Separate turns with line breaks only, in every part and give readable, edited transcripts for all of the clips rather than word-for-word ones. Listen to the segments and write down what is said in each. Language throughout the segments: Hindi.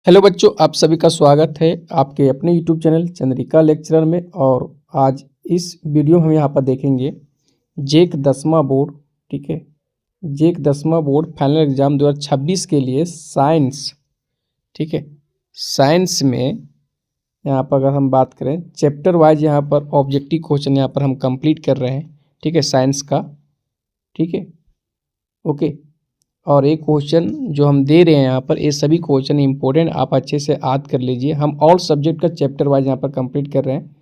हेलो बच्चों, आप सभी का स्वागत है आपके अपने यूट्यूब चैनल चंद्रिका लेक्चरर में। और आज इस वीडियो में हम यहाँ पर देखेंगे जेक 10वां बोर्ड। ठीक है, जेक 10वां बोर्ड फाइनल एग्जाम 2026 के लिए साइंस। ठीक है, साइंस में यहाँ पर अगर हम बात करें चैप्टर वाइज, यहाँ पर ऑब्जेक्टिव क्वेश्चन यहाँ पर हम कंप्लीट कर रहे हैं। ठीक है, साइंस का। ठीक है, ओके। और एक क्वेश्चन जो हम दे रहे हैं यहाँ पर, ये सभी क्वेश्चन इंपॉर्टेंट, आप अच्छे से याद कर लीजिए। हम ऑल सब्जेक्ट का चैप्टर वाइज यहाँ पर कंप्लीट कर रहे हैं।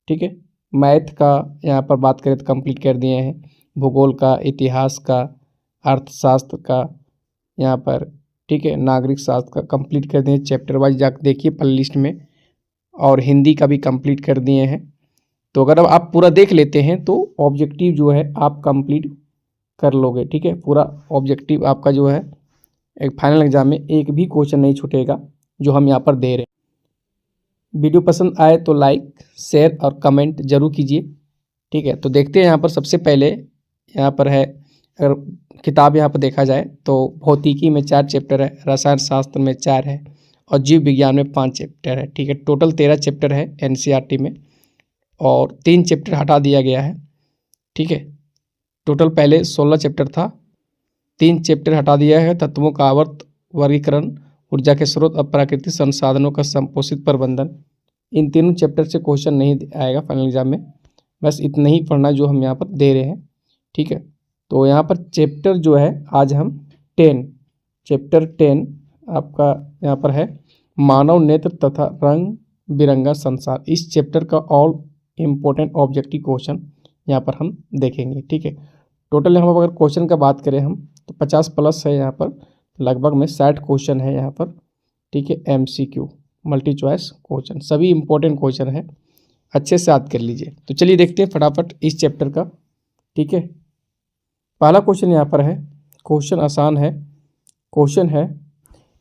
ठीक है, मैथ का यहाँ पर बात करें तो कंप्लीट कर दिए हैं, भूगोल का, इतिहास का, अर्थशास्त्र का यहाँ पर, ठीक है, नागरिक शास्त्र का कंप्लीट कर दिए चैप्टर वाइज, जाकर देखिए प्ले लिस्ट में। और हिंदी का भी कंप्लीट कर दिए हैं। तो अगर अब आप पूरा देख लेते हैं तो ऑब्जेक्टिव जो है आप कंप्लीट कर लोगे। ठीक है, पूरा ऑब्जेक्टिव आपका जो है एक फाइनल एग्जाम में एक भी क्वेश्चन नहीं छूटेगा जो हम यहाँ पर दे रहे हैं। वीडियो पसंद आए तो लाइक, शेयर और कमेंट जरूर कीजिए। ठीक है, तो देखते हैं यहाँ पर सबसे पहले यहाँ पर है, अगर किताब यहाँ पर देखा जाए तो भौतिकी में 4 चैप्टर है, रसायन शास्त्र में 4 है और जीव विज्ञान में 5 चैप्टर है। ठीक है, टोटल 13 चैप्टर है एनसीईआरटी में और 3 चैप्टर हटा दिया गया है। ठीक है, टोटल पहले 16 चैप्टर था, 3 चैप्टर हटा दिया है, तत्वों का आवर्त वर्गीकरण, ऊर्जा के स्रोत और प्राकृतिक संसाधनों का संपोषित प्रबंधन। इन तीनों चैप्टर से क्वेश्चन नहीं आएगा फाइनल एग्जाम में, बस इतना ही पढ़ना जो हम यहाँ पर दे रहे हैं। ठीक है, तो यहाँ पर चैप्टर जो है आज हम 10 चैप्टर 10 आपका यहाँ पर है, मानव नेत्र तथा रंग बिरंगा संसार। इस चैप्टर का ऑल इम्पोर्टेंट ऑब्जेक्टिव क्वेश्चन यहाँ पर हम देखेंगे। ठीक है, टोटल यहाँ पर अगर क्वेश्चन का बात करें हम तो 50 प्लस है, यहाँ पर लगभग में 60 क्वेश्चन है यहाँ पर। ठीक है, एमसीक्यू मल्टी चॉइस क्वेश्चन, सभी इंपॉर्टेंट क्वेश्चन है, अच्छे से याद कर लीजिए। तो चलिए देखते हैं फटाफट इस चैप्टर का। ठीक है, पहला क्वेश्चन यहाँ पर है, क्वेश्चन आसान है। क्वेश्चन है,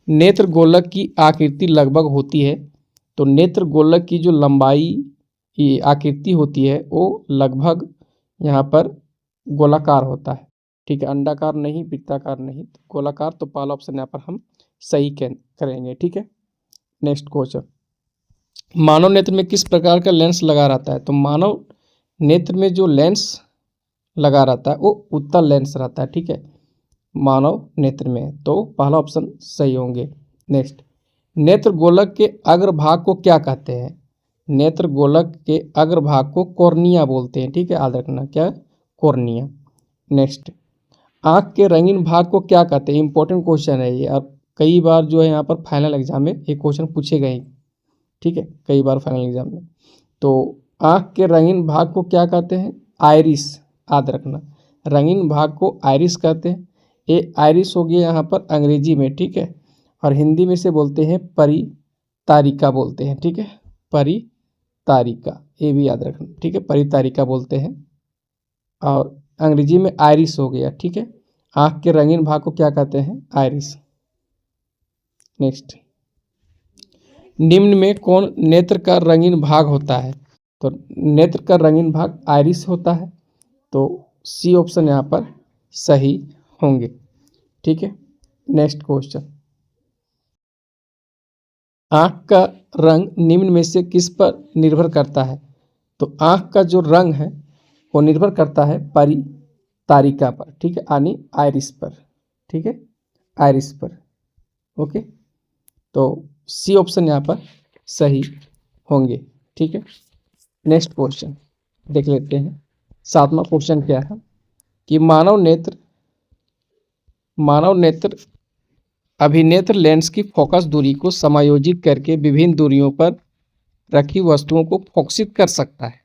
नेत्र गोलक की आकृति लगभग होती है। तो नेत्र गोलक की जो लंबाई की आकृति होती है वो लगभग यहाँ पर गोलाकार होता है। ठीक है, अंडाकार नहीं, वृत्ताकार नहीं, तो गोलाकार। तो पहला ऑप्शन यहाँ पर हम सही करेंगे। ठीक है, नेक्स्ट क्वेश्चन, मानव नेत्र में किस प्रकार का लेंस लगा रहता है। तो मानव नेत्र में जो लेंस लगा रहता है वो उत्तल लेंस रहता है। ठीक है, मानव नेत्र में, तो पहला ऑप्शन सही होंगे। नेक्स्ट, नेत्र गोलक के अग्रभाग को क्या कहते हैं। नेत्र गोलक के अग्रभाग को कॉर्निया बोलते हैं। ठीक है, याद रखना, क्या, कॉर्निया। नेक्स्ट, आँख के रंगीन भाग को क्या कहते हैं। इंपॉर्टेंट क्वेश्चन है ये, और कई बार जो है यहाँ पर फाइनल एग्जाम में ये क्वेश्चन पूछे गए। ठीक है, कई बार फाइनल एग्जाम में। तो आँख के रंगीन भाग को क्या कहते हैं, आइरिस। याद रखना, रंगीन भाग को आइरिस कहते हैं। ये आइरिस हो गया यहाँ पर अंग्रेजी में। ठीक है, और हिंदी में से बोलते हैं परितारिका बोलते हैं। ठीक है, परितारिका, ये भी याद रखना। ठीक है, परितारिका बोलते हैं, और अंग्रेजी में आइरिस हो गया। ठीक है, आँख के रंगीन भाग को क्या कहते हैं, आइरिस। नेक्स्ट, निम्न में कौन नेत्र का रंगीन भाग होता है। तो नेत्र का रंगीन भाग आइरिस होता है, तो सी ऑप्शन यहाँ पर सही होंगे। ठीक है, नेक्स्ट क्वेश्चन, आँख का रंग निम्न में से किस पर निर्भर करता है। तो आँख का जो रंग है वो निर्भर करता है परितारिका पर। ठीक है, यानी आइरिस पर। ठीक है, आइरिस पर। ओके, तो सी ऑप्शन यहाँ पर सही होंगे। ठीक है, नेक्स्ट क्वेश्चन देख लेते हैं। 7वां क्वेश्चन क्या है कि मानव नेत्र अभिनेत्र लेंस की फोकस दूरी को समायोजित करके विभिन्न दूरियों पर रखी वस्तुओं को फोकसित कर सकता है।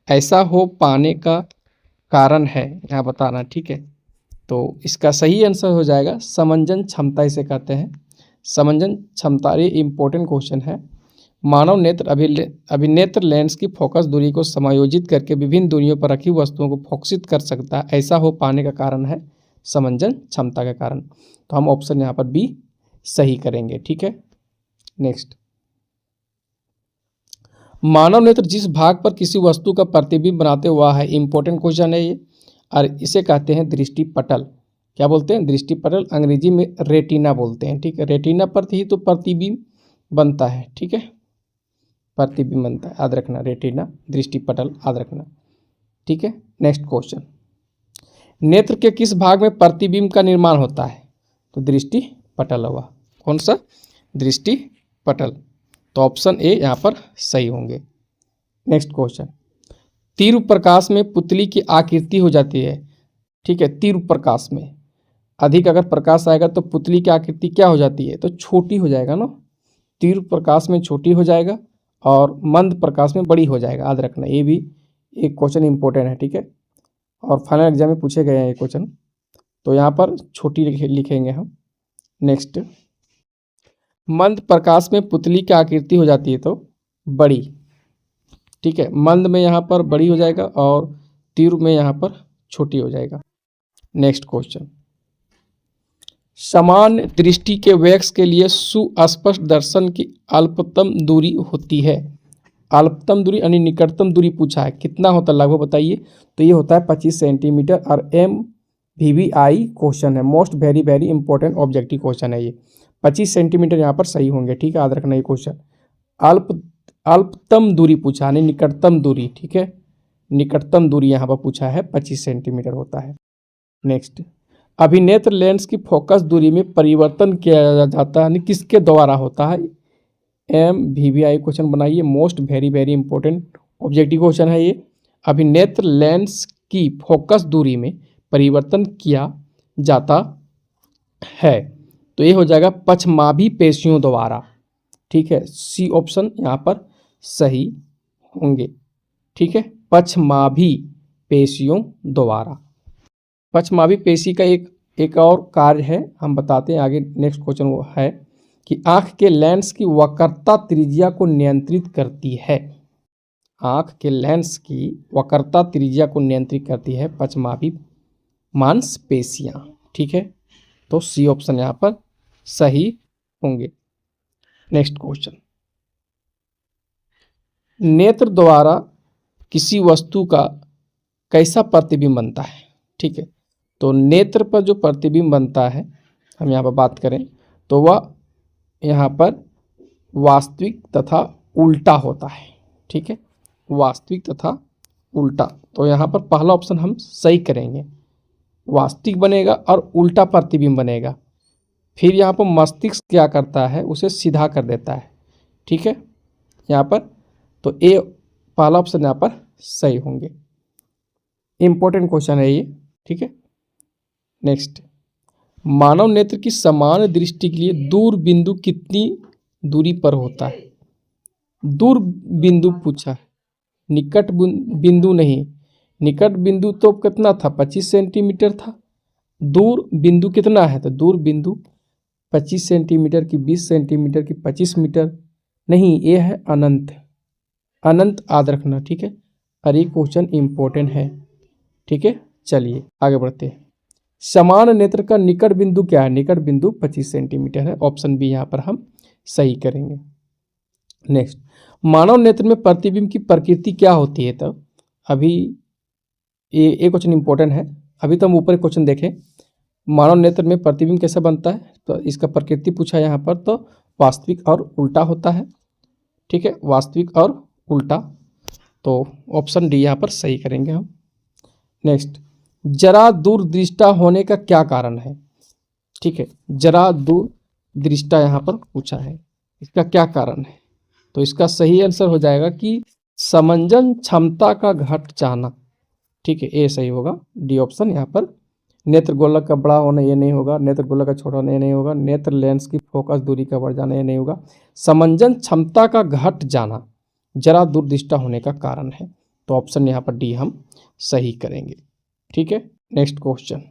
ऐसा हो पाने का कारण है यहाँ बताना। ठीक है, तो इसका सही आंसर हो जाएगा समंजन क्षमता, इसे कहते हैं समंजन क्षमता। ये इंपॉर्टेंट क्वेश्चन है। मानव नेत्र अभिनेत्र लेंस की फोकस दूरी को समायोजित करके विभिन्न दूरियों पर रखी वस्तुओं को फोकसित कर सकता है। ऐसा हो पाने का कारण है समंजन क्षमता के कारण। तो हम ऑप्शन यहाँ पर बी सही करेंगे। ठीक है, नेक्स्ट, मानव नेत्र जिस भाग पर किसी वस्तु का प्रतिबिंब बनाते हुआ है, इंपॉर्टेंट क्वेश्चन है ये, और इसे कहते हैं दृष्टि पटल। क्या बोलते हैं, दृष्टिपटल, अंग्रेजी में रेटिना बोलते हैं। ठीक है, रेटिना पर ही तो प्रतिबिंब बनता है। ठीक है, प्रतिबिंब बनता है, याद रखना, रेटिना, दृष्टिपटल, याद रखना। ठीक है, नेक्स्ट क्वेश्चन, नेत्र के किस भाग में प्रतिबिंब का निर्माण होता है? तो दृष्टिपटल हुआ। कौन सा? दृष्टिपटल। तो ऑप्शन ए यहाँ पर सही होंगे। नेक्स्ट क्वेश्चन, तीव्र प्रकाश में पुतली की आकृति हो जाती है। ठीक है, तीव्र प्रकाश में अधिक अगर प्रकाश आएगा तो पुतली की आकृति क्या हो जाती है? तो छोटी हो जाएगा ना। तीव्र प्रकाश में छोटी हो जाएगा और मंद प्रकाश में बड़ी हो जाएगा, याद रखना। ये भी एक क्वेश्चन इंपॉर्टेंट है। ठीक है, और फाइनल एग्जाम में पूछे गए हैं ये क्वेश्चन, तो यहाँ पर छोटी लिखेंगे हम। नेक्स्ट, मंद प्रकाश में पुतली की आकृति हो जाती है तो बड़ी। ठीक है, मंद में यहाँ पर बड़ी हो जाएगा और तीव्र में यहाँ पर छोटी हो जाएगा। नेक्स्ट क्वेश्चन, समान दृष्टि के वैक्स के लिए सुस्पष्ट दर्शन की अल्पतम दूरी होती है। अल्पतम दूरी यानी निकटतम दूरी पूछा है, कितना होता है लगभग बताइए? तो ये होता है 25 सेंटीमीटर और MVVI क्वेश्चन है, most very very important objective question है ये। 25 सेंटीमीटर यहाँ पर सही होंगे। ठीक है, याद रखना ये क्वेश्चन। अल्पतम दूरी पूछा यानी निकटतम दूरी। ठीक है, निकटतम दूरी यहाँ पर पूछा है, 25 सेंटीमीटर होता है। नेक्स्ट, अभिनेत्र लेंस की फोकस दूरी में परिवर्तन किया जाता है यानी किसके द्वारा होता है? MVVI क्वेश्चन बनाइए, most very very important objective question है ये। अभिनेत्र लेंस की फोकस दूरी में परिवर्तन किया जाता है तो ये हो जाएगा पक्षमाभी पेशियों द्वारा। ठीक है, सी ऑप्शन यहाँ पर सही होंगे। ठीक है, पक्षमाभी पेशियों द्वारा। पक्षमाभी पेशी का एक और कार्य है, हम बताते हैं आगे। नेक्स्ट क्वेश्चन वो है कि आँख के लेंस की वक्रता त्रिज्या को नियंत्रित करती है। आँख के लेंस की वक्रता त्रिज्या को नियंत्रित करती है पक्षमाभी मांसपेशियाँ। ठीक है, तो सी ऑप्शन यहाँ पर सही होंगे। नेक्स्ट क्वेश्चन, नेत्र द्वारा किसी वस्तु का कैसा प्रतिबिंब बनता है? ठीक है, तो नेत्र पर जो प्रतिबिंब बनता है, हम यहाँ पर बात करें तो वह यहाँ पर वास्तविक तथा उल्टा होता है। ठीक है, वास्तविक तथा उल्टा। तो यहाँ पर पहला ऑप्शन हम सही करेंगे, वास्तविक बनेगा और उल्टा प्रतिबिंब बनेगा। फिर यहाँ पर मस्तिष्क क्या करता है? उसे सीधा कर देता है। ठीक है, यहाँ पर तो ए पहला ऑप्शन यहाँ पर सही होंगे। इंपॉर्टेंट क्वेश्चन है ये। ठीक है, नेक्स्ट, मानव नेत्र की समान दृष्टि के लिए दूर बिंदु कितनी दूरी पर होता है? दूर बिंदु पूछा है, निकट बिंदु नहीं। निकट बिंदु तो कितना था? 25 सेंटीमीटर था। दूर बिंदु कितना है? तो दूर बिंदु 25 सेंटीमीटर की, 20 सेंटीमीटर की, 25 मीटर नहीं, ये है अनंत। अनंत याद रखना। ठीक है, और ये क्वेश्चन इंपॉर्टेंट है। ठीक है, चलिए आगे बढ़ते हैं। समान नेत्र का निकट बिंदु क्या है? निकट बिंदु 25 सेंटीमीटर है। ऑप्शन बी यहाँ पर हम सही करेंगे। नेक्स्ट, मानव नेत्र में प्रतिबिंब की प्रकृति क्या होती है? तब अभी ये क्वेश्चन इंपॉर्टेंट है। अभी तो हम ऊपर क्वेश्चन देखें, मानव नेत्र में प्रतिबिंब कैसे बनता है, तो इसका प्रकृति पूछा यहाँ पर, तो वास्तविक और उल्टा होता है। ठीक है, वास्तविक और उल्टा, तो ऑप्शन डी यहाँ पर सही करेंगे हम। नेक्स्ट, जरा दूरदृष्टा होने का क्या कारण है? ठीक है, जरा दूरदृष्टा यहाँ पर पूछा है, इसका क्या कारण है? तो इसका सही आंसर हो जाएगा कि समंजन क्षमता का घट जाना। ठीक है, ए सही होगा, डी ऑप्शन यहाँ पर। नेत्र गोलक का बड़ा होना ये नहीं होगा, नेत्र गोलक का छोटा होना ये नहीं होगा, नेत्र लेंस की फोकस दूरी का बढ़ जाना ये नहीं होगा, समंजन क्षमता का घट जाना जरा दूरदृष्टा होने का कारण है। तो ऑप्शन यहाँ पर डी हम सही करेंगे। ठीक है, नेक्स्ट क्वेश्चन,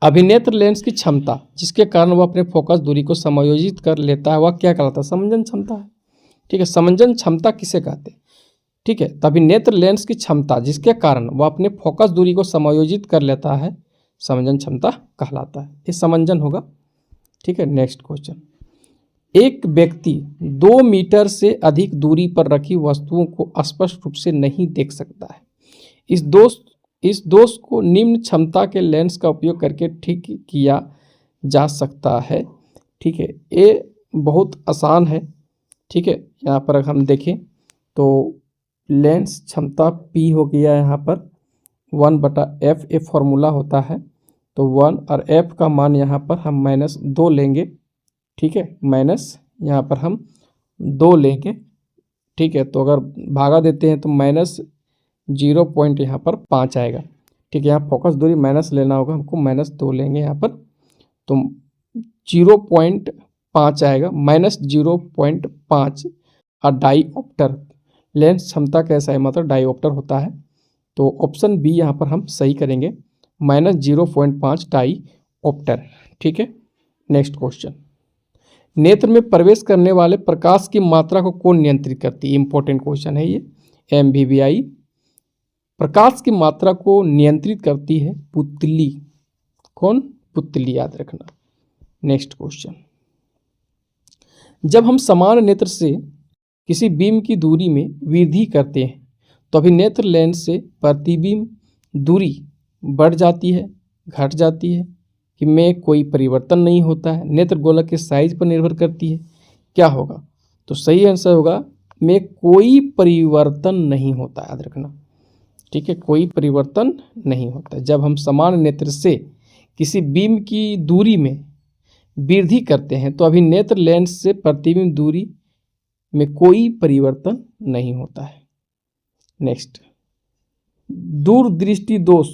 अभिनेत्र लेंस की क्षमता जिसके कारण वह अपने फोकस दूरी को समायोजित कर लेता है, वह क्या कहलाता है? समंजन क्षमता है। ठीक है, समंजन क्षमता किसे कहते हैं? ठीक है, तो अभिनेत्र लेंस की क्षमता जिसके कारण वह अपने फोकस दूरी को समायोजित कर लेता है, समंजन क्षमता कहलाता है। ये समंजन होगा। ठीक है, नेक्स्ट क्वेश्चन, एक व्यक्ति 2 मीटर से अधिक दूरी पर रखी वस्तुओं को स्पष्ट रूप से नहीं देख सकता है। इस दोष को निम्न क्षमता के लेंस का उपयोग करके ठीक किया जा सकता है। ठीक है, ये बहुत आसान है। ठीक है, यहाँ पर अगर हम देखें तो लेंस क्षमता P हो गया यहाँ पर 1/f ए फॉर्मूला होता है। तो 1 और f का मान यहाँ पर हम -2 लेंगे। ठीक है, माइनस यहाँ पर हम 2 लेंगे। ठीक है, तो अगर भागा देते हैं तो -0 यहाँ पर 5 आएगा। ठीक है, यहाँ फोकस दूरी माइनस लेना होगा हमको, -2 लेंगे यहाँ पर, तो 0.5 आएगा, -0.5। और डाईऑप्टर लेंस क्षमता कैसा है, मतलब डाईऑप्टर होता है। तो ऑप्शन बी यहाँ पर हम सही करेंगे, -0.5 डाईऑप्टर। ठीक है, नेक्स्ट क्वेश्चन, नेत्र में प्रवेश करने वाले प्रकाश की मात्रा को कौन नियंत्रित करती है? इंपॉर्टेंट क्वेश्चन है ये। MVVI प्रकाश की मात्रा को नियंत्रित करती है पुतली। कौन? पुतली, याद रखना। नेक्स्ट क्वेश्चन, जब हम समान नेत्र से किसी बीम की दूरी में वृद्धि करते हैं तो अभिनेत्र लेंस से प्रतिबिंब दूरी बढ़ जाती है, घट जाती है, कि में कोई परिवर्तन नहीं होता है, नेत्र गोलक के साइज पर निर्भर करती है, क्या होगा? तो सही आंसर होगा में कोई परिवर्तन नहीं होता, याद रखना। ठीक है, कोई परिवर्तन नहीं होता। जब हम समान नेत्र से किसी बीम की दूरी में वृद्धि करते हैं तो अभिनेत्र लेंस से प्रतिबिंब दूरी में कोई परिवर्तन नहीं होता है। नेक्स्ट, दूरदृष्टि दोष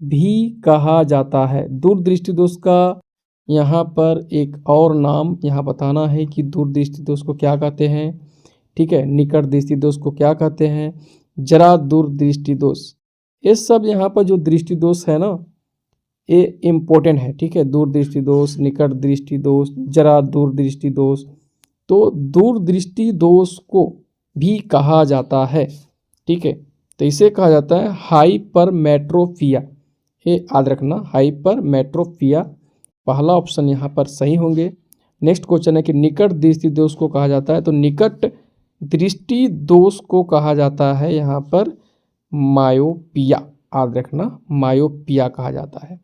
भी कहा जाता है। दूरदृष्टि दोष का यहाँ पर एक और नाम यहाँ बताना है कि दूरदृष्टि दोष को क्या कहते हैं। ठीक है, निकट दृष्टि दोष को क्या कहते हैं, जरा दूरदृष्टि दोष। ये सब यहाँ पर जो दृष्टि दोष है ना, ये इम्पोर्टेंट है। ठीक है, दूरदृष्टि दोष, निकट दृष्टि दोष, जरा दूरदृष्टि दोष। तो दूरदृष्टि दोष को भी कहा जाता है। ठीक है, तो इसे कहा जाता है हाइपरमेट्रोपिया। ये याद रखना, हाइपरमेट्रोपिया। पहला ऑप्शन यहाँ पर सही होंगे। नेक्स्ट क्वेश्चन है कि निकट दृष्टि दोष को कहा जाता है, तो निकट दृष्टि दोष को कहा जाता है यहाँ पर मायोपिया। याद रखना, मायोपिया कहा जाता है।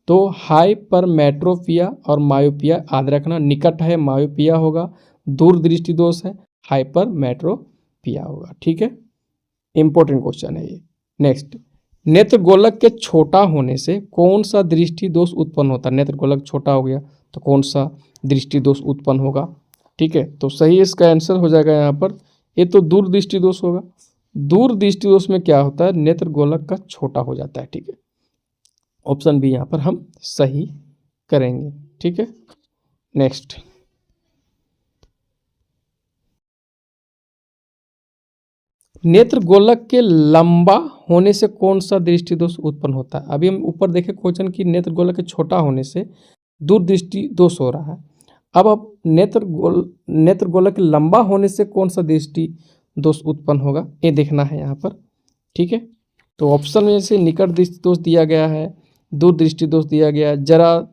तो हाइपरमेट्रोपिया और मायोपिया याद रखना, निकट है मायोपिया होगा, दूरदृष्टि दोष है हाइपरमेट्रोपिया होगा। ठीक है, इंपॉर्टेंट क्वेश्चन है ये। नेक्स्ट, नेत्र गोलक के छोटा होने से कौन सा दृष्टि दोष उत्पन्न होता है? नेत्र गोलक छोटा हो गया तो कौन सा दृष्टि दोष उत्पन्न होगा? ठीक है, तो सही इसका आंसर हो जाएगा यहाँ पर, ये तो दूरदृष्टि दोष होगा। दूरदृष्टि दोष में क्या होता है, नेत्र गोलक का छोटा हो जाता है। ठीक है, ऑप्शन बी यहाँ पर हम सही करेंगे। ठीक है, नेक्स्ट, नेत्र गोलक के लंबा होने से कौन सा दृष्टि दोष उत्पन्न होता है? अभी हम ऊपर देखे क्वेश्चन कि नेत्र गोलक के छोटा होने से दूरदृष्टि दोष हो रहा है। अब नेत्र गोलक के लंबा होने से कौन सा दृष्टि दोष उत्पन्न होगा, ये देखना है यहाँ पर। ठीक है, तो ऑप्शन में से निकट दृष्टि दोष दिया गया है, दूरदृष्टि दोष दिया गया है, जरा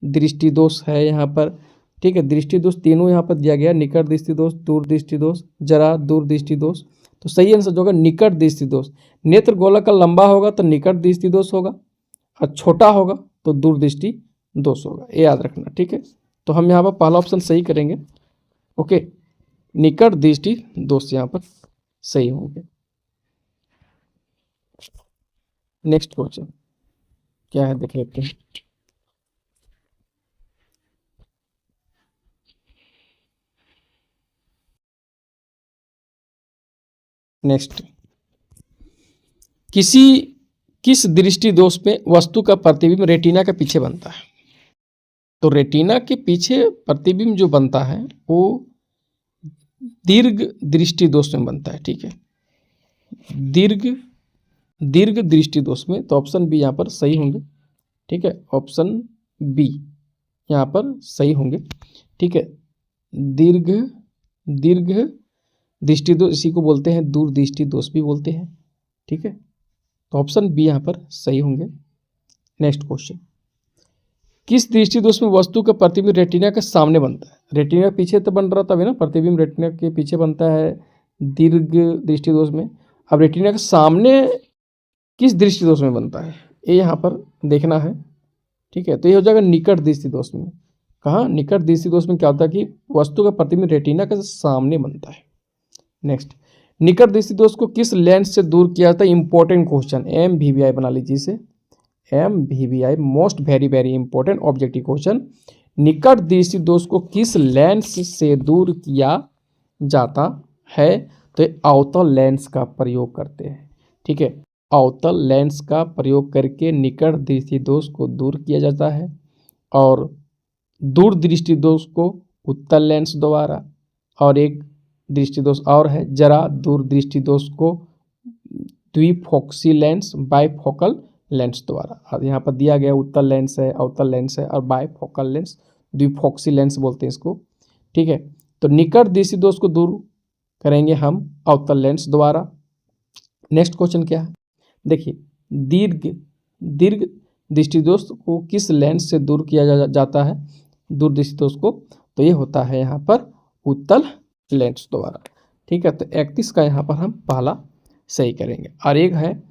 दृष्टि दोष है यहाँ पर। ठीक है, दृष्टि दोष तीनों यहाँ पर दिया गया, निकट दृष्टि दोष, दूरदृष्टि दोष, जरा दूरदृष्टि दोष। तो सही आंसर जो होगा निकट दृष्टि दोष। नेत्र गोलक का लंबा होगा तो निकट दृष्टि दोष होगा, और छोटा होगा तो दूरदृष्टि दोष होगा, ये याद रखना। ठीक है, तो हम यहाँ पर पहला ऑप्शन सही करेंगे। ओके, निकट दृष्टि दोष यहाँ पर सही होंगे। नेक्स्ट क्वेश्चन क्या है देख लेते हैं। नेक्स्ट, किस दृष्टि दोष में वस्तु का प्रतिबिंब रेटिना के पीछे बनता है? तो रेटिना के पीछे प्रतिबिंब जो बनता है वो दीर्घ दृष्टि दोष में बनता है। ठीक है, दीर्घ दृष्टि दोष में, तो ऑप्शन बी यहाँ पर सही होंगे। ठीक है, ऑप्शन बी यहाँ पर सही होंगे। ठीक है, दीर्घ दृष्टि दोष, इसी को बोलते हैं दूरदृष्टि दोष भी बोलते हैं। ठीक है, तो ऑप्शन बी यहाँ पर सही होंगे। नेक्स्ट क्वेश्चन, किस दृष्टि दोष में वस्तु का प्रतिबिंब रेटिना के सामने बनता है? रेटिना के पीछे तो बन रहा था अभी ना, प्रतिबिंब रेटिना के पीछे बनता है दीर्घ दृष्टि दोष में। अब रेटिना के सामने किस दृष्टि दोष में बनता है, ये यहाँ पर देखना है। ठीक है, तो ये हो जाएगा निकट दृष्टि दोष में। कहाँ, निकट दृष्टि दोष में क्या होता है कि वस्तु का प्रतिबिंब रेटिना के सामने बनता है। नेक्स्ट, निकट दृष्टि दोष को किस लेंस से दूर किया जाता है, इंपॉर्टेंट क्वेश्चन, MVVI बना लीजिए इसे, MVVI most very very important objective question. निकट दृष्टि दोष को किस लेंस से दूर किया जाता है, तो अवतल लेंस का प्रयोग करते हैं। ठीक है, अवतल लेंस का प्रयोग करके निकट दृष्टि दोष को दूर किया जाता है, और दूर दृष्टि दोष को उत्तल लेंस द्वारा, और एक दृष्टि दोष और है जरा दूर दृष्टि दोष को द्विफोक्सी लेंस बाइफोकल लेंस द्वारा। और यहाँ पर दिया गया उत्तल लेंस है, अवतल लेंस है, और बाइफोकल लेंस, द्विफोक्सी लेंस बोलते हैं इसको। ठीक है, तो निकट दृष्टि दोष को दूर करेंगे हम अवतल लेंस द्वारा। नेक्स्ट क्वेश्चन क्या है, देखिए, दीर्घ दृष्टि दोष को किस लेंस से दूर किया जाता है, दूर दृष्टि दोष को, तो ये होता है यहाँ पर उत्तल लेंस द्वारा। ठीक है, तो 31 का यहाँ पर हम पहला सही करेंगे। और एक है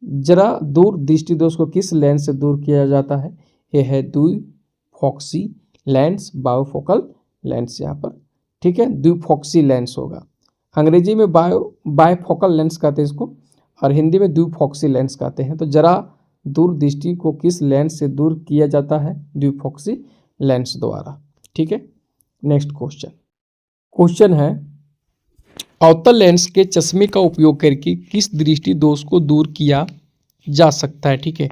जरा दूर दृष्टि दोष को किस लेंस से दूर किया जाता है, ये है द्विफोक्सी लेंस बायोफोकल लेंस यहाँ पर। ठीक है, द्विफोक्सी लेंस होगा, अंग्रेजी में बायोफोकल लेंस कहते हैं इसको, और हिंदी में द्विफोक्सी लेंस कहते हैं। तो जरा दूर दृष्टि को किस लेंस से दूर किया जाता है, द्विफोक्सी लेंस द्वारा। ठीक है, नेक्स्ट क्वेश्चन है, अवतल लेंस के चश्मे का उपयोग करके किस दृष्टि दोष को दूर किया जा सकता है। ठीक है,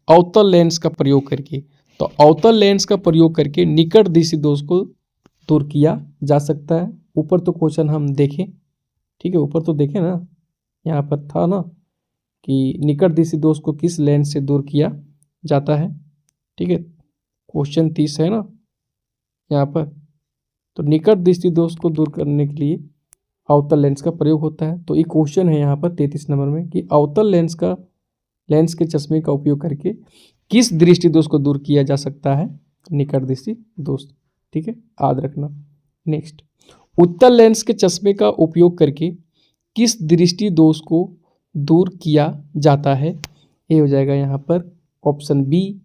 अवतल लेंस का प्रयोग करके, तो अवतल लेंस का प्रयोग करके निकट दृष्टि दोष को दूर किया जा सकता है। ऊपर तो क्वेश्चन हम देखें, ठीक है, ऊपर तो देखें ना, यहाँ पर था ना कि निकट दृष्टि दोष को किस लेंस से दूर किया जाता है। ठीक है, क्वेश्चन 30 है ना यहाँ पर, तो निकट दृष्टि दोष को दूर करने के लिए अवतल लेंस का प्रयोग होता है। तो ये क्वेश्चन है यहाँ पर 33 नंबर में कि अवतल लेंस के चश्मे का उपयोग करके किस दृष्टि दोष को दूर किया जा सकता है, निकट दृष्टि दोष। ठीक है, याद रखना। नेक्स्ट, उत्तल लेंस के चश्मे का उपयोग करके किस दृष्टि दोष को दूर किया जाता है, ये हो जाएगा यहाँ पर ऑप्शन बी,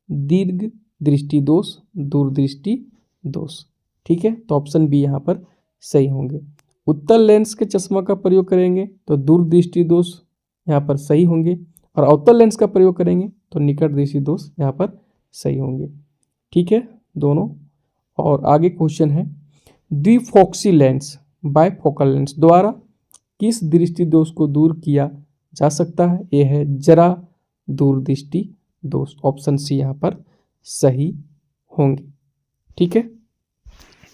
दीर्घ दृष्टि दोष, दूरदृष्टि दोष। ठीक है, तो ऑप्शन बी यहाँ पर सही होंगे। उत्तल लेंस के चश्मा का प्रयोग करेंगे तो दूरदृष्टि दोष यहाँ पर सही होंगे, और अवतल लेंस का प्रयोग करेंगे तो निकट दृष्टि दोष यहाँ पर सही होंगे। ठीक है दोनों। और आगे क्वेश्चन है, द्विफोक्सी लेंस बाइफोकल लेंस द्वारा किस दृष्टि दोष को दूर किया जा सकता है, यह है जरा दूरदृष्टि दोष। ऑप्शन सी यहाँ पर सही होंगे। ठीक है,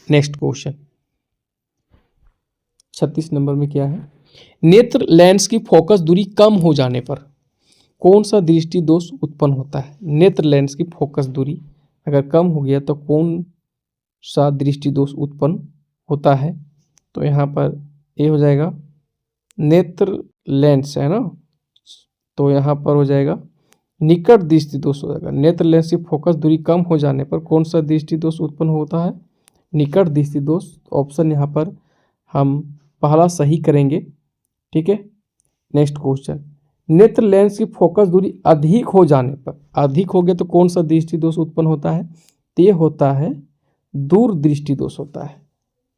नेक्स्ट क्वेश्चन 36 नंबर में क्या है, नेत्र लेंस की फोकस दूरी कम हो जाने पर कौन सा दृष्टि दोष उत्पन्न होता है। नेत्र लेंस की फोकस दूरी अगर कम हो गया तो कौन सा दृष्टि दोष उत्पन्न होता है, तो यहाँ पर ये हो जाएगा नेत्र लेंस है ना, तो यहाँ पर हो जाएगा निकट दृष्टि दोष हो जाएगा। नेत्र लेंस की फोकस दूरी कम हो जाने पर कौन सा दृष्टि दोष उत्पन्न होता है, निकट दृष्टि दोष। ऑप्शन यहाँ पर हम पहला सही करेंगे। ठीक है, नेक्स्ट क्वेश्चन, नेत्र लेंस की फोकस दूरी अधिक हो जाने पर, अधिक हो गया तो कौन सा दृष्टि दोष उत्पन्न होता है, तो ये होता है दूर दृष्टि दोष होता है।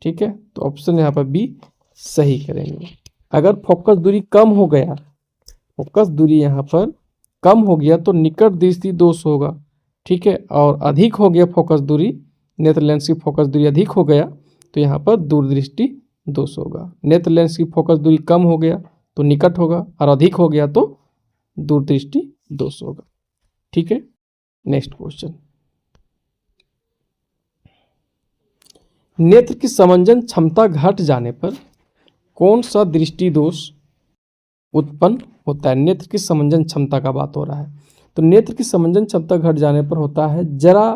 ठीक है, तो ऑप्शन यहाँ पर बी सही करेंगे। अगर फोकस दूरी कम हो गया, फोकस दूरी यहाँ पर कम हो गया तो निकट दृष्टि दोष होगा। ठीक है, और अधिक हो गया फोकस दूरी, नेत्र लेंस की फोकस दूरी अधिक हो गया तो यहाँ पर दूरदृष्टि दोष होगा। नेत्र लेंस की फोकस दूरी कम हो गया तो निकट होगा, और अधिक हो गया तो दूरदृष्टि दोष होगा। ठीक है, नेक्स्ट क्वेश्चन, नेत्र की समंजन क्षमता घट जाने पर कौन सा दृष्टि दोष उत्पन्न होता है। नेत्र की समंजन क्षमता का बात हो रहा है, तो नेत्र की समंजन क्षमता घट जाने पर होता है जरा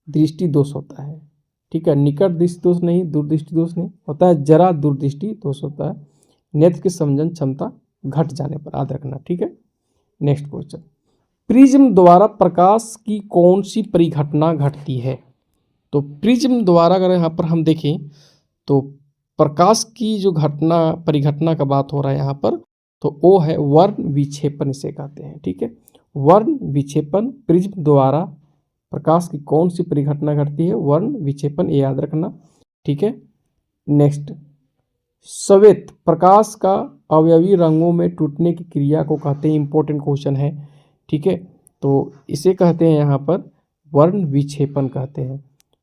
दृष्टि दोष होता है। ठीक है, निकट दृष्टि दोष नहीं, दूरदृष्टि दोष नहीं, होता है जरा दूरदृष्टि दोष होता है नेत्र की समंजन क्षमता घट जाने पर, याद रखना। ठीक है, नेक्स्ट क्वेश्चन, प्रिज्म द्वारा प्रकाश की कौन सी परिघटना घटती है। तो प्रिज्म द्वारा अगर यहाँ पर हम देखें तो प्रकाश की जो परिघटना का बात हो रहा है यहाँ पर, तो ओ है वर्ण विक्षेपण, इसे कहते हैं। ठीक है, वर्ण विक्षेपण, प्रिज्म द्वारा प्रकाश की कौन सी परिघटना घटती है? वर्ण विक्षेपण, ये याद रखना। ठीक है, नेक्स्ट, श्वेत प्रकाश का अवयवी रंगों में टूटने की क्रिया को कहते हैं। इंपॉर्टेंट क्वेश्चन है। ठीक है, तो इसे कहते हैं यहाँ पर वर्ण विक्षेपण कहते हैं,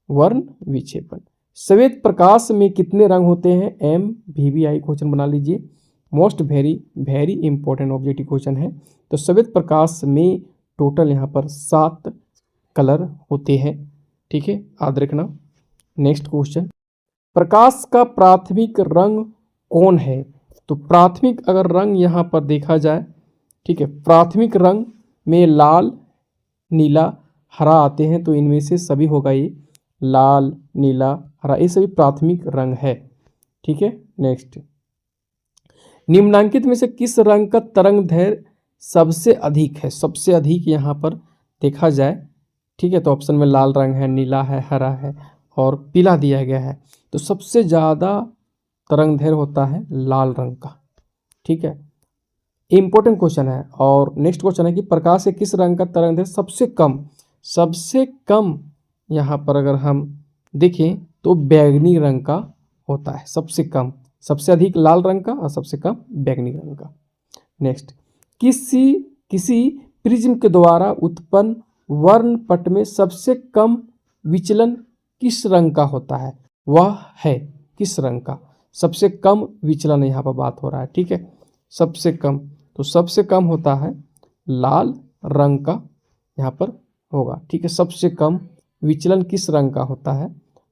वर्ण विक्षेपण। श्वेत प्रकाश में कितने रंग होते हैं? MVVI क्वेश्चन बना लीजिए, most very important objective question है। तो श्वेत प्रकाश में टोटल यहाँ पर 7 कलर होते हैं। ठीक है, याद रखना। नेक्स्ट क्वेश्चन, प्रकाश का प्राथमिक रंग कौन है? तो प्राथमिक अगर रंग यहाँ पर देखा जाए, ठीक है, प्राथमिक रंग में लाल, नीला, हरा आते हैं। तो इनमें से सभी होगा ये लाल, नीला, हरा, ये सभी प्राथमिक रंग है। ठीक है, नेक्स्ट, निम्नांकित में से किस रंग का तरंग दैर्घ्य सबसे अधिक है? सबसे अधिक यहाँ पर देखा जाए, ठीक है, तो ऑप्शन में लाल रंग है, नीला है, हरा है और पीला दिया गया है। तो सबसे ज़्यादा तरंग दैर्घ्य होता है लाल रंग का। ठीक है, इंपॉर्टेंट क्वेश्चन है। और नेक्स्ट क्वेश्चन है कि प्रकाश के किस रंग का तरंग दैर्घ्य सबसे कम? सबसे कम यहाँ पर अगर हम देखें तो बैंगनी रंग का होता है सबसे कम, सबसे अधिक लाल रंग का और सबसे कम बैंगनी रंग का। नेक्स्ट, किसी प्रिज्म के द्वारा उत्पन्न वर्णपट में सबसे कम विचलन किस रंग का होता है? वह है किस रंग का? सबसे कम विचलन यहाँ पर बात हो रहा है। ठीक है, सबसे कम, तो सबसे कम होता है लाल रंग का यहाँ पर होगा। ठीक है, सबसे कम विचलन किस रंग का होता है?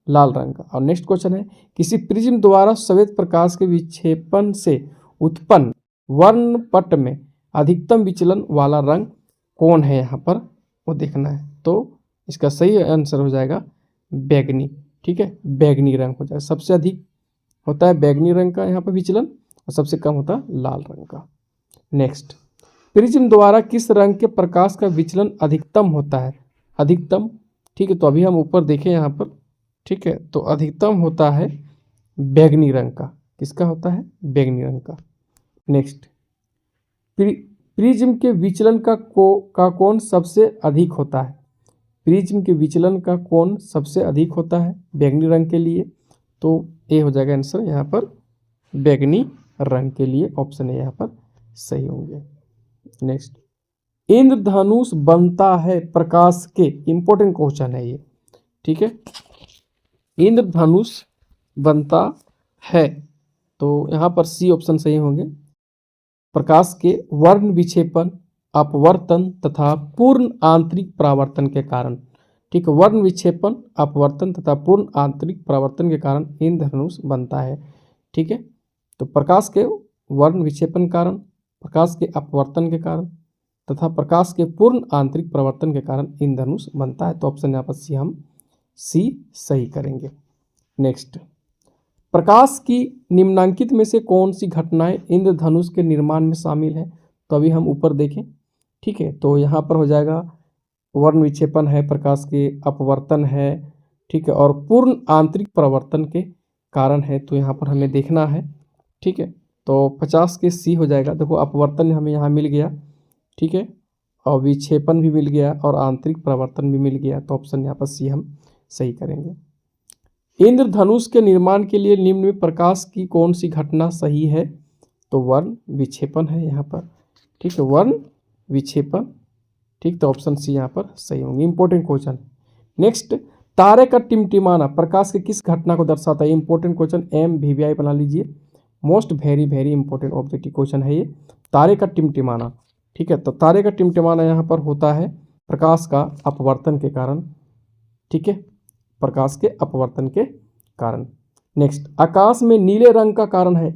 लाल रंग का। और नेक्स्ट क्वेश्चन है, किसी प्रिज्म द्वारा श्वेत प्रकाश के विक्षेपण से उत्पन्न वर्णपट में अधिकतम विचलन वाला रंग कौन है? यहाँ पर वो देखना है। तो इसका सही आंसर हो जाएगा बैंगनी। ठीक है, बैंगनी रंग हो जाएगा। सबसे अधिक होता है बैंगनी रंग का यहाँ पर विचलन और सबसे कम होता है लाल रंग का। नेक्स्ट, प्रिज्म द्वारा किस रंग के प्रकाश का विचलन अधिकतम होता है? अधिकतम, ठीक है, तो अभी हम ऊपर देखें यहाँ पर। ठीक है, तो अधिकतम होता है बैंगनी रंग का। किसका होता है? बैंगनी रंग का। नेक्स्ट, प्रिज्म के विचलन का कोण सबसे अधिक होता है? प्रिज्म के विचलन का कोण सबसे अधिक होता है बैंगनी रंग के लिए। तो ये हो जाएगा आंसर यहाँ पर बैंगनी रंग के लिए, ऑप्शन है यहाँ पर सही होंगे। नेक्स्ट, इंद्रधनुष बनता है प्रकाश के, इंपॉर्टेंट क्वेश्चन है ये। ठीक है, इंद्रधनुष बनता है, तो यहाँ पर सी ऑप्शन सही होंगे। प्रकाश के वर्ण विक्षेपण, अपवर्तन तथा पूर्ण आंतरिक परावर्तन के कारण। ठीक है, वर्ण विक्षेपण, अपवर्तन तथा पूर्ण आंतरिक परावर्तन के कारण इंद्रधनुष बनता है। ठीक है, तो प्रकाश के वर्ण विक्षेपण कारण, प्रकाश के अपवर्तन के कारण तथा प्रकाश के पूर्ण आंतरिक परावर्तन के कारण इंद्रधनुष बनता है। तो ऑप्शन यहाँ पर सी, हम सी सही करेंगे। नेक्स्ट, प्रकाश की निम्नांकित में से कौन सी घटनाएं इंद्रधनुष के निर्माण में शामिल है? तो अभी हम ऊपर देखें। ठीक है, तो यहाँ पर हो जाएगा वर्ण विक्षेपण है, प्रकाश के अपवर्तन है, ठीक है, और पूर्ण आंतरिक परावर्तन के कारण है। तो यहाँ पर हमें देखना है। ठीक है, तो 50 के सी हो जाएगा। देखो, अपवर्तन हमें यहाँ मिल गया, ठीक है, और विक्षेपण भी मिल गया और आंतरिक परावर्तन भी मिल गया। तो ऑप्शन यहाँ पर सी हम सही करेंगे। इंद्रधनुष के निर्माण के लिए निम्न में प्रकाश की कौन सी घटना सही है? तो वर्ण विक्षेपण है यहाँ पर। ठीक है, वर्ण विक्षेपण। ठीक, तो ऑप्शन सी यहाँ पर सही होंगे। Important question. नेक्स्ट, तारे का टिमटिमाना प्रकाश के किस घटना को दर्शाता है? इंपॉर्टेंट क्वेश्चन, MVVI बना लीजिए, most very important objective question है ये, तारे का टिमटिमाना। ठीक है, तो तारे का टिमटिमाना यहाँ पर होता है प्रकाश का अपवर्तन के कारण। ठीक है, प्रकाश के अपवर्तन के कारण। नेक्स्ट, आकाश में नीले रंग का कारण है।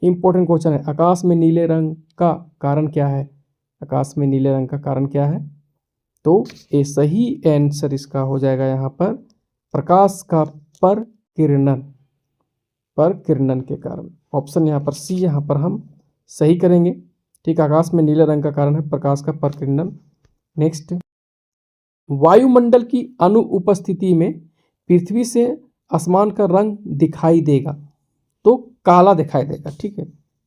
इंपॉर्टेंट क्वेश्चन है, आकाश में नीले रंग का कारण क्या है? आकाश में नीले रंग का कारण क्या है? तो ये सही आंसर इसका हो जाएगा यहाँ पर प्रकाश का परकिरणन, परकिरणन के कारण। ऑप्शन यहाँ पर सी यहाँ पर हम सही करेंगे। ठीक, आकाश में नीले रंग का कारण है प्रकाश का परकिरणन। नेक्स्ट, वायुमंडल की अनुपस्थिति में पृथ्वी से आसमान का रंग दिखाई देगा, तो काला दिखाई देगा। ठीक है,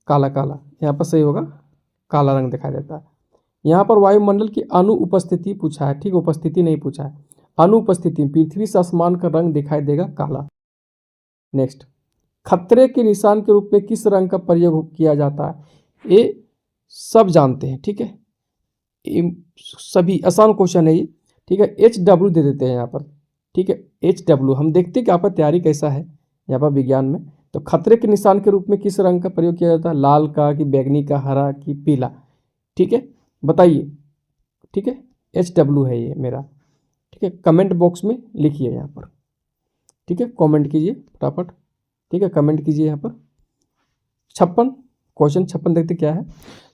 काला काला, यहाँ पर सही होगा, काला रंग दिखाई देता है। यहाँ पर वायुमंडल की अनुपस्थिति पूछा है, ठीक, उपस्थिति नहीं पूछा है, अनुपस्थिति पृथ्वी से आसमान का रंग दिखाई देगा काला। नेक्स्ट, खतरे के निशान के रूप में किस रंग का प्रयोग किया जाता है? ये सब जानते हैं, ठीक है, सभी आसान क्वेश्चन है ये, ठीक है। HW दे देते हैं यहाँ पर, ठीक है, HW। हम देखते हैं कि यहाँ पर तैयारी कैसा है यहाँ पर विज्ञान में। तो खतरे के निशान के रूप में किस रंग का प्रयोग किया जाता है? लाल का, कि बैगनी का, हरा कि पीला, ठीक है, बताइए, ठीक है, HW है ये मेरा, ठीक है। कमेंट बॉक्स में लिखिए यहाँ पर, ठीक है, कमेंट कीजिए फटाफट, ठीक है, कमेंट कीजिए यहाँ पर। 56 क्वेश्चन 56 देखते क्या है।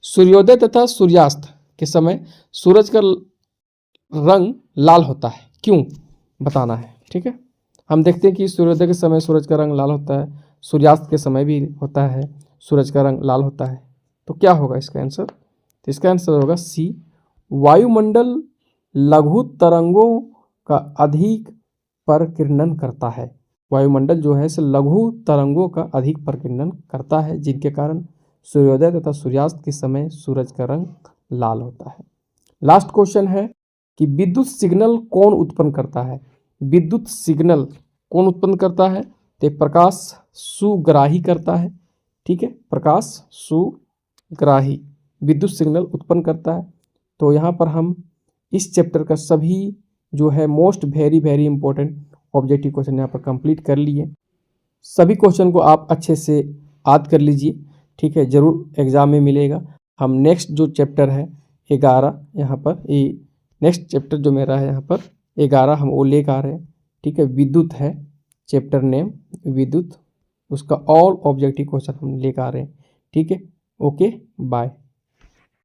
सूर्योदय तथा सूर्यास्त के समय सूरज का रंग लाल होता है, क्यों, बताना है, ठीक है। हम देखते हैं कि सूर्योदय के समय सूरज का रंग लाल होता है, सूर्यास्त के समय भी होता है सूरज का रंग लाल होता है। तो क्या होगा इसका आंसर? तो इसका आंसर होगा सी, वायुमंडल लघु तरंगों का अधिक परिकीर्णन करता है। वायुमंडल जो है इसे लघु तरंगों का अधिक परिकीर्णन करता है, जिनके कारण सूर्योदय तथा सूर्यास्त के समय सूरज का रंग लाल होता है। लास्ट क्वेश्चन है कि विद्युत सिग्नल कौन उत्पन्न करता है? विद्युत सिग्नल कौन उत्पन्न करता है? तो प्रकाश सुग्राही करता है, ठीक है, प्रकाश सुग्राही विद्युत सिग्नल उत्पन्न करता है। तो यहाँ पर हम इस चैप्टर का सभी जो है most very very important objective question यहाँ पर कंप्लीट कर लिए। सभी क्वेश्चन को आप अच्छे से याद कर लीजिए, ठीक है, ज़रूर एग्जाम में मिलेगा। हम नेक्स्ट जो चैप्टर है 11 यहाँ पर, ये नेक्स्ट चैप्टर जो मेरा है यहाँ पर 11 हम वो लेकर आ रहे हैं, ठीक है। विद्युत है चैप्टर नेम, विद्युत, उसका ऑल ऑब्जेक्टिव क्वेश्चन हम लेकर आ रहे हैं, ठीक है। Okay, bye.